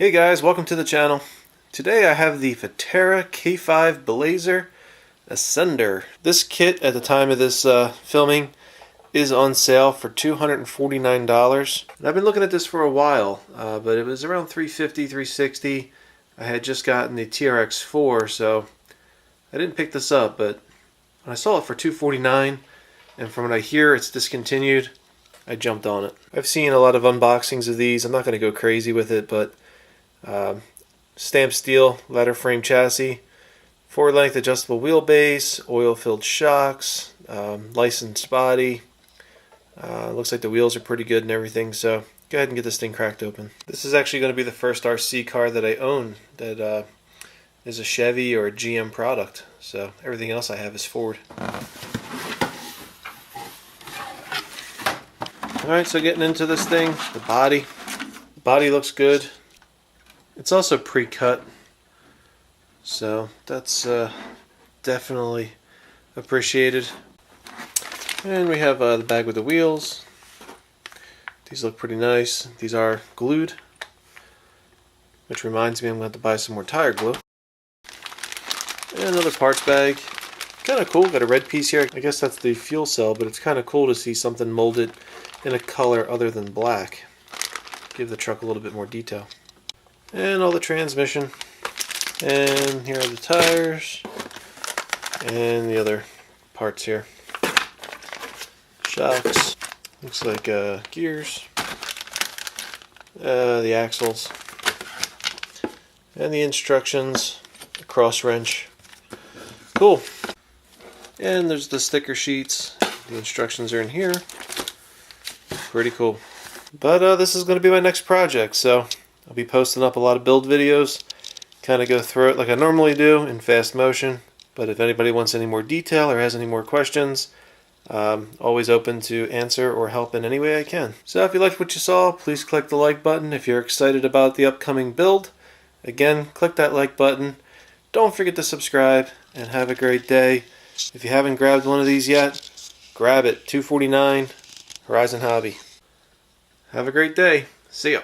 Hey guys, welcome to the channel. Today I have the Vaterra K5 Blazer Ascender. This kit at the time of this filming is on sale for $249. And I've been looking at this for a while, but it was around $350, $360. I had just gotten the TRX4, so I didn't pick this up, but when I saw it for $249, and from what I hear it's discontinued, I jumped on it. I've seen a lot of unboxings of these. I'm not going to go crazy with it, but stamped steel ladder frame chassis, forward length adjustable wheelbase, oil filled shocks, licensed body. Looks like the wheels are pretty good and everything, so go ahead and get this thing cracked open. This is actually going to be the first RC car that I own that is a Chevy or a GM product, so everything else I have is Ford. Alright, so getting into this thing, the body looks good. It's also pre-cut, so that's definitely appreciated. And we have the bag with the wheels. These look pretty nice. These are glued, which reminds me I'm going to have to buy some more tire glue. And another parts bag. Kind of cool, got a red piece here. I guess that's the fuel cell, but it's kind of cool to see something molded in a color other than black. Give the truck a little bit more detail. And all the transmission. And here are the tires. And the other parts here. Shocks. Looks like gears. The axles. And the instructions. The cross wrench. Cool. And there's the sticker sheets. The instructions are in here. Pretty cool. But this is going to be my next project, so I'll be posting up a lot of build videos. Kind of go through it like I normally do in fast motion. But if anybody wants any more detail or has any more questions, always open to answer or help in any way I can. So if you liked what you saw, please click the like button. If you're excited about the upcoming build, again, click that like button. Don't forget to subscribe, and have a great day. If you haven't grabbed one of these yet, grab it. $249, Horizon Hobby. Have a great day. See ya.